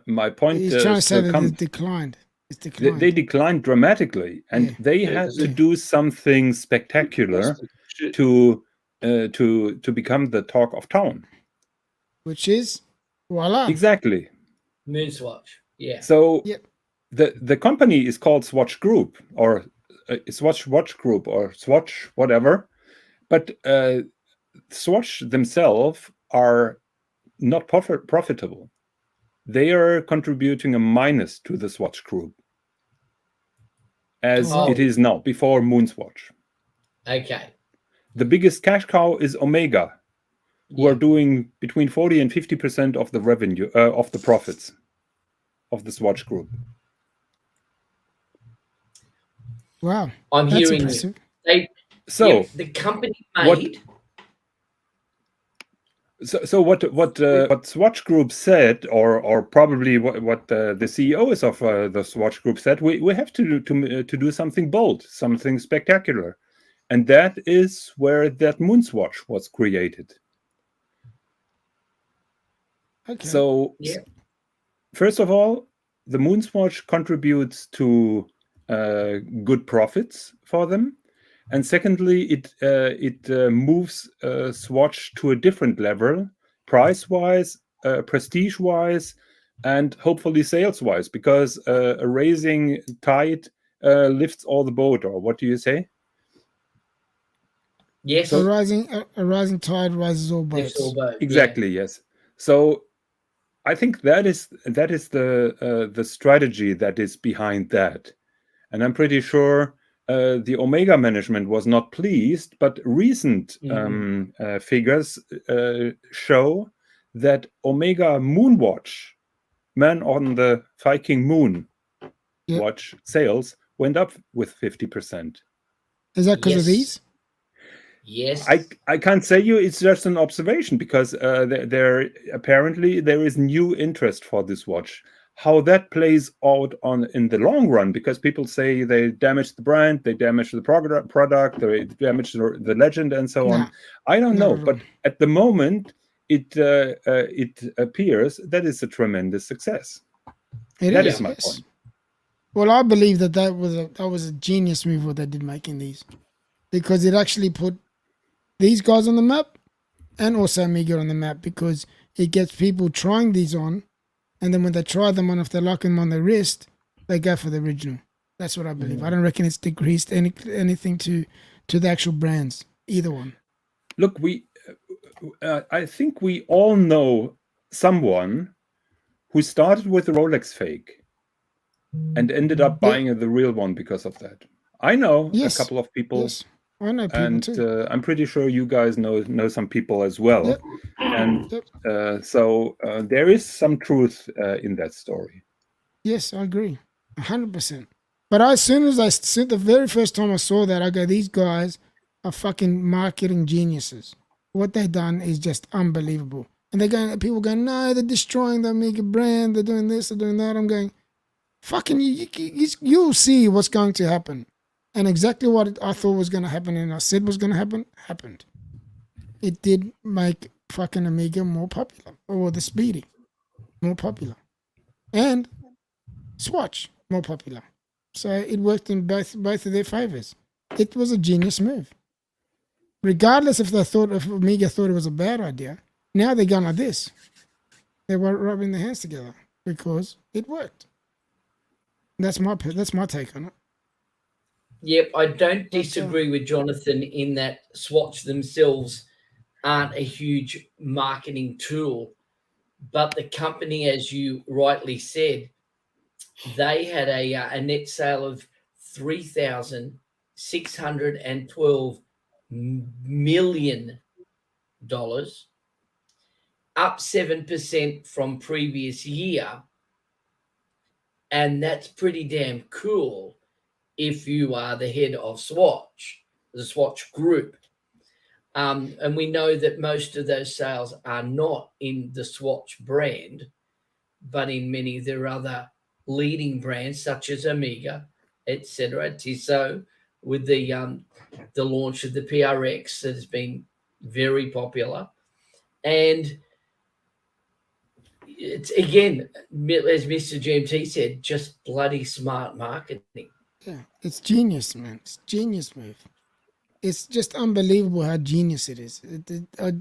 My point He's trying to say that comes. it declined. It's They declined. declined dramatically, and Yeah. they Yeah, had 'cause to do something spectacular Shit. to become the talk of town. Which is voila. Exactly. Moonswatch. Yeah. So Yep. the company is called Swatch Group, or Swatch Watch Group, or Swatch whatever, but Swatch themselves are not profitable. They are contributing a minus to the Swatch Group, as Oh. it is now before Moonswatch. Okay. The biggest cash cow is Omega, who Yeah. are doing between 40 and 50% of the revenue of the profits of the Swatch Group. Wow. I'm That's hearing impressive. they. So Yep, the company what- made. So what Swatch Group said, or probably what the CEOs of the Swatch Group said, we have to do something bold, something spectacular, and that is where that Moonswatch was created. Okay. So Yeah. first of all, the Moonswatch contributes to good profits for them. And secondly, it moves Swatch to a different level, price-wise, prestige-wise, and hopefully sales-wise, because a rising tide lifts all the boat. Or what do you say? Yes. a rising tide rises all boats. Lifts all boats. Exactly, yes. So I think that is the strategy that is behind that, and I'm pretty sure the Omega management was not pleased. But recent figures show that Omega Moonwatch, Man on the Viking Moon watch sales went up with 50%. Is that because of Yes. these? Yes. I can't say you it's just an observation, because there apparently there is new interest for this watch. How that plays out in the long run, because people say they damage the brand, they damage the product, they damage the legend, and so on. I don't know, but at the moment it appears that it's a tremendous success. That is my point. Well, I believe that was a genius move what they did making these, because it actually put these guys on the map and also Amiga on the map, because it gets people trying these on, and then when they try them on, if they lock them on their wrist, they go for the original. That's what I believe. I don't reckon it's decreased anything to the actual brands, either one. Look, I think we all know someone who started with a Rolex fake and ended up buying the real one because of that. I know a couple of people. Yes. I know people too. I'm pretty sure you guys know some people as well. Yep. And so there is some truth in that story. Yes, I agree. 100%. But as soon as the very first time I saw that, I go, these guys are fucking marketing geniuses. What they've done is just unbelievable. And people going, no, they're destroying the Amiga brand. They're doing this, they're doing that. I'm going, fucking, you'll see what's going to happen. And exactly what I thought was going to happen and I said was going to happen, happened. It did make fucking Amiga more popular. Or the Speedy more popular. And Swatch more popular. So it worked in both of their favors. It was a genius move. Regardless if Amiga thought it was a bad idea, now they're going like this. They were rubbing their hands together because it worked. That's my take on it. Yep, I don't disagree with Jonathan in that Swatch themselves aren't a huge marketing tool, but the company, as you rightly said, they had a net sale of $3,612 million, up 7% from previous year, and that's pretty damn cool if you are the head of Swatch, the Swatch Group. And we know that most of those sales are not in the Swatch brand, but in many of their other leading brands, such as Amiga, etc. Tissot, with the launch of the PRX that has been very popular. And it's, again, as Mr. GMT said, just bloody smart marketing. Yeah, it's genius, man. It's genius move. It's just unbelievable how genius it is. I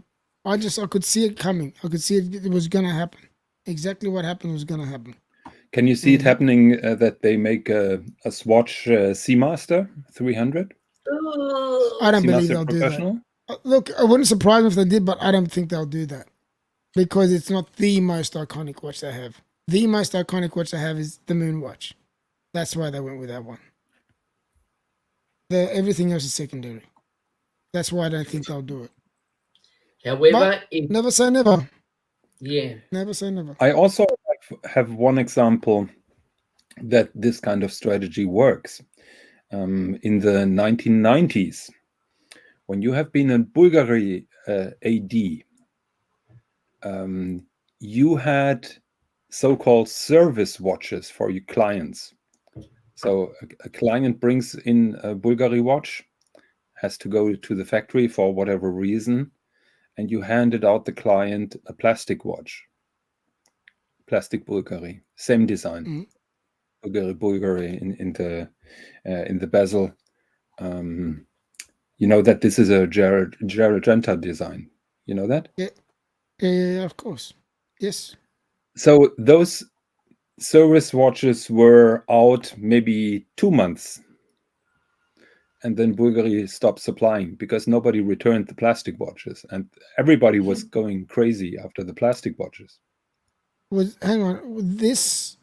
could see it coming. I could see it was going to happen. Exactly what happened was going to happen. Can you see it happening that they make a Swatch Seamaster 300? I don't believe they'll do that. Look, it wouldn't surprise me if they did, but I don't think they'll do that because it's not the most iconic watch they have. The most iconic watch they have is the Moonwatch. That's why they went with that one. Everything else is secondary. That's why I don't think they'll do it. However, never say never. Yeah. Never say never. I also have one example that this kind of strategy works. In the 1990s, when you have been in Bulgari AD, you had so-called service watches for your clients. So a client brings in a Bulgari watch, has to go to the factory for whatever reason, and you handed out the client a plastic watch. Plastic Bulgari, same design. Bulgari in the bezel. You know that this is a Geragenta design. You know that? Yeah, of course. Yes. So those service watches were out maybe 2 months. And then Bulgari stopped supplying because nobody returned the plastic watches. And everybody was going crazy after the plastic watches. hang on, this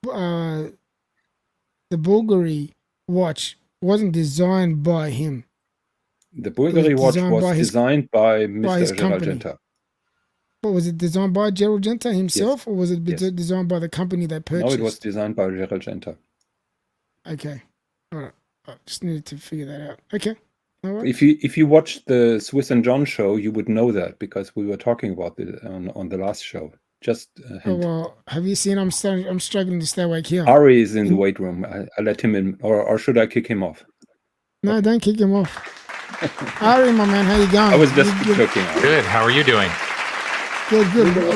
the Bulgari watch wasn't designed by him. The Bulgari watch designed was by his- designed by by his Mr. Gerald company. Genta. But was it designed by Gerald Genta himself, or was it Yes. designed by the company that purchased? No, it was designed by Gerald Genta. Okay, all right. I just needed to figure that out. Okay, all right. If you watched the Swiss and John show, you would know that because we were talking about it on the last show. Just a Oh, hint. well, have you seen? I'm struggling to stay awake here. Ari is in the weight room. I let him in, or should I kick him off? No, don't kick him off. Ari, my man, how you going? I was just joking. Ari. Good. How are you doing? Good.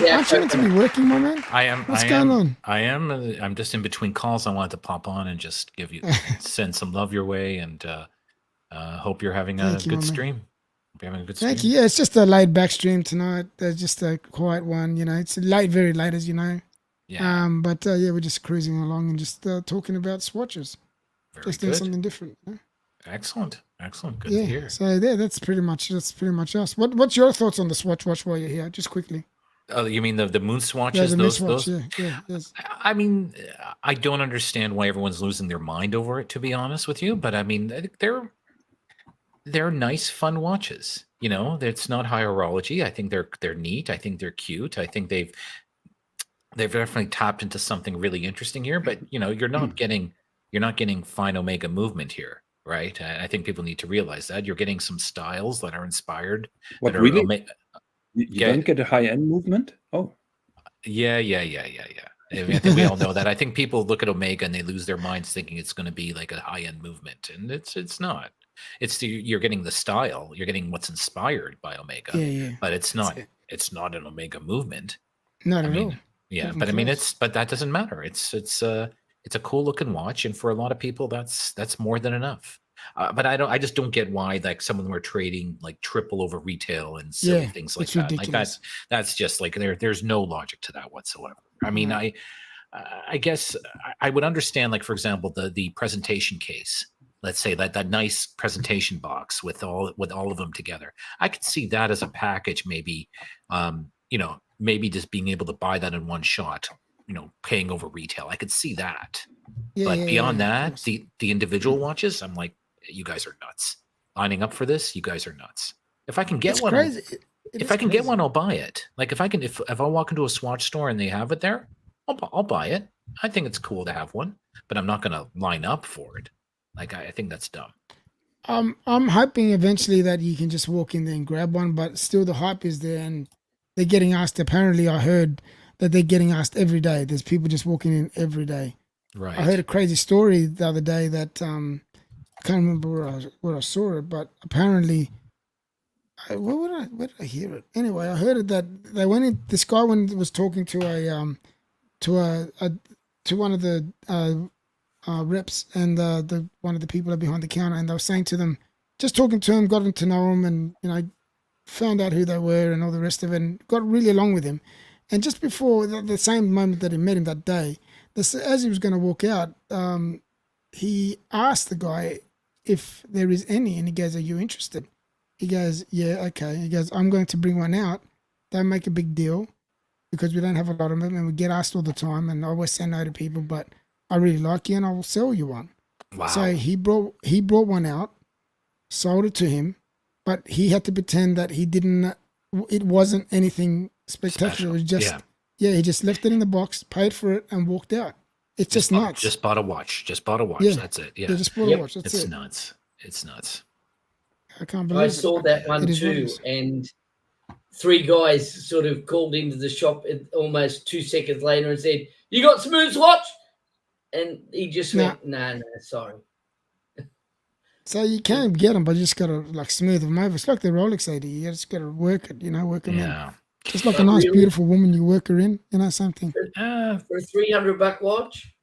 Aren't you meant to be working, my man? I am. What's going on? I am. I'm just in between calls. I wanted to pop on and just send some love your way, and hope you're having a good stream. Hope you're having a good stream. Thank you. Yeah, it's just a laid back stream tonight. Just a quiet one. You know, it's late, very late, as you know. Yeah. But yeah, we're just cruising along and just talking about swatches. Very Just good. doing something different. You know? Excellent. Good to hear. So yeah, that's pretty much us. What's your thoughts on the swatch watch while you're here? Just quickly. Oh, you mean the moon swatches? Yeah, the those. Moonswatch, yeah, yes. I mean, I don't understand why everyone's losing their mind over it. To be honest with you, but I mean, they're nice, fun watches. You know, it's not high horology. I think they're neat. I think they're cute. I think they've definitely tapped into something really interesting here. But you know, you're not getting fine omega movement here. Right. I think people need to realize that you're getting some styles that are inspired. What, that are really? You don't get a high-end movement? Oh. Yeah. I mean, I think we all know that. I think people look at Omega and they lose their minds thinking it's going to be like a high-end movement, and it's not. You're getting the style. You're getting what's inspired by Omega. Yeah. But it's not. It's not an Omega movement. Not at all. Yeah, but I mean, but that doesn't matter. It's a cool looking watch, and for a lot of people, that's more than enough. But I just don't get why like some of them are trading like triple over retail and silly things like that. Ridiculous. Like that's just like there's no logic to that whatsoever. I mean, I guess I would understand, like for example, the presentation case. Let's say that nice presentation box with all of them together. I could see that as a package, maybe. Maybe just being able to buy that in one shot. You know, paying over retail. I could see that. But beyond that, the individual watches, I'm like, you guys are nuts. Lining up for this, you guys are nuts. If I can get one, if I can get one, I'll buy it. Like if I walk into a swatch store and they have it there, I'll buy it. I think it's cool to have one, but I'm not going to line up for it. Like I think that's dumb. I'm hoping eventually that you can just walk in there and grab one, but still the hype is there, and they're getting asked. Apparently, I heard that they're getting asked every day. There's people just walking in every day. Right. I heard a crazy story the other day that I can't remember where I saw it, but apparently, where did I hear it? Anyway, I heard it that they went in. This guy was talking to one of the reps and the one of the people behind the counter, and they were saying to them, just talking to him, got to know him, and found out who they were and all the rest of it, and got really along with him. And just before the same moment that he met him that day, as he was going to walk out, he asked the guy if there is any, and he goes, "Are you interested?" He goes, "Yeah, okay." He goes, "I'm going to bring one out. Don't make a big deal because we don't have a lot of them, and we get asked all the time, and I always say no to people, but I really like you, and I will sell you one." Wow. So he brought one out, sold it to him, but he had to pretend that he didn't. It wasn't anything spectacular. Special. It was just he just left it in the box, paid for it, and walked out. It's just nuts. Just bought a watch. Yeah. That's it. Yeah. Just bought a watch. That's it's it. nuts. It's nuts. I can't believe I it. saw that one It is what it too, is. and 3 guys sort of called into the shop almost 2 seconds later and said, "You got Smooth's watch?" And he just went, "No, sorry." So you can get them, but you just gotta like smooth them over. It's like the Rolex AD. You just gotta work it, work them in. Just like a nice, beautiful woman, you work her in. Same thing. For a $300 watch,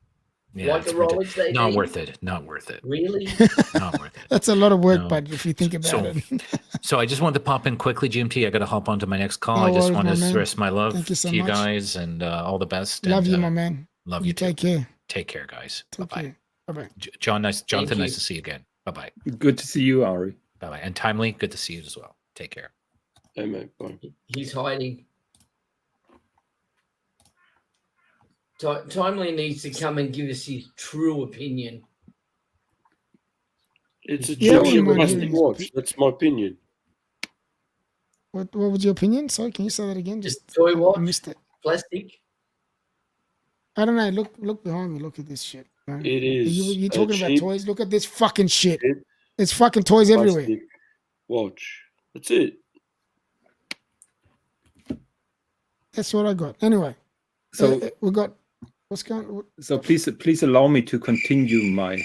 like a Rolex, not worth it. Not worth it. Really? Not worth it. That's a lot of work, but if you think about it. So I just wanted to pop in quickly, GMT. I got to hop onto my next call. No I just worries, want to my man. express my love Thank you so to you much. guys and all the best. Love and, you, my man. Love you too. Take care. Take care, guys. Take Bye-bye. care. Bye-bye. Jonathan, nice to see you again. Bye-bye. Good to see you, Ari. Bye-bye. And Timely, good to see you as well. Take care. Hey, mate. Bye. He's hiding. Timely needs to come and give us his true opinion. It's a Yeah, I wouldn't G-shaped mind plastic hearing his watch. That's my opinion. What was your opinion? Sorry, can you say that again? Just toy I watch, missed it. plastic. I don't know. Look behind me. Look at this shit. Man. It is You a talking about cheap toys? Look at this fucking shit. cheap It's fucking toys everywhere. plastic watch. That's it. That's what I got. Anyway, So we got what's going. so please allow me to continue my.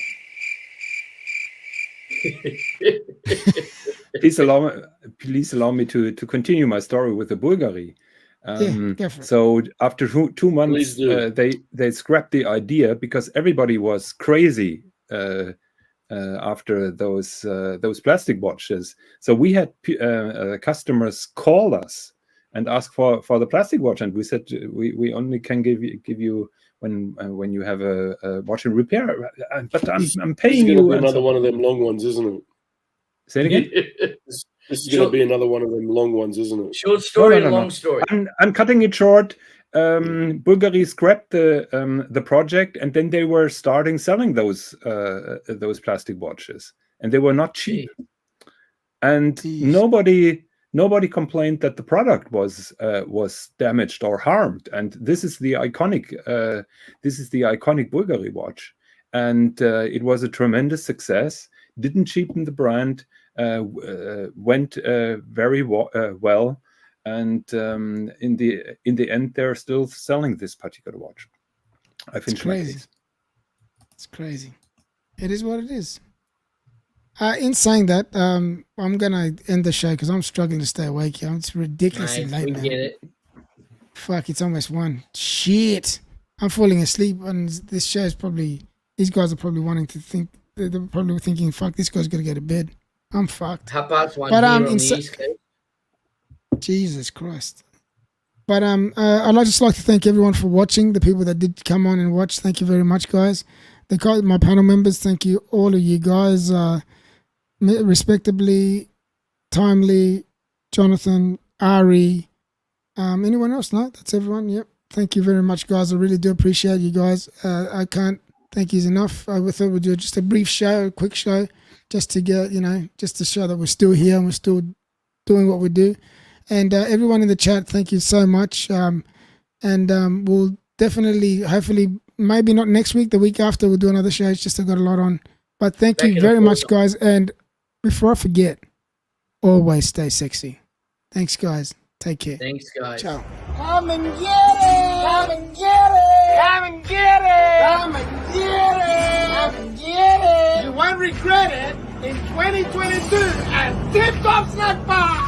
Please allow me to continue my story with the Bulgari. Go for it. So after 2 months, Please do. they scrapped the idea because everybody was crazy after those plastic watches. So we had customers call us and ask for the plastic watch, and we said we only can give you when you have a watch in repair. But I'm paying It's going to you. be and another so- one of them long ones, isn't it? Say it again. This is going to be another one of them long ones, isn't it? Short story, No. long story. I'm cutting it short. Bulgari scrapped the project, and then they were starting selling those plastic watches, and they were not cheap. And Jeez. nobody complained that the product was damaged or harmed. And this is the iconic Bulgari watch, and it was a tremendous success. Didn't cheapen the brand. Went very well. And in the end, they're still selling this particular watch. I finished my crazy. case. It's crazy. It is what it is. In saying that, I'm gonna end the show because I'm struggling to stay awake here. It's ridiculously Mate, late, we man. get it. Fuck, it's almost 1. Shit, I'm falling asleep, and this show is probably. These guys are probably wanting to think. They're probably thinking, "Fuck, this guy's gotta go to bed." I'm fucked. 1:30 But, here on the in East Coast. Jesus Christ. But I'd just like to thank everyone for watching. The people that did come on and watch, thank you very much, guys. My panel members, thank you, all of you guys, respectively, Timely, Jonathan, Ari, anyone else? No, that's everyone. Yep. Thank you very much, guys. I really do appreciate you guys. I can't thank you enough. I thought we'd do just a brief show, a quick show, just to get, just to show that we're still here and we're still doing what we do. And everyone in the chat, thank you so much. We'll definitely, hopefully, maybe not next week, the week after, we'll do another show. It's just I've got a lot on. But thank you very much, guys. And before I forget, always stay sexy. Thanks, guys. Take care. Thanks, guys. Ciao. Come and get it! Come and get it! Come and get it! Come and get it! Come and get it! You won't regret it in 2022 at Tip Top Snack Bar!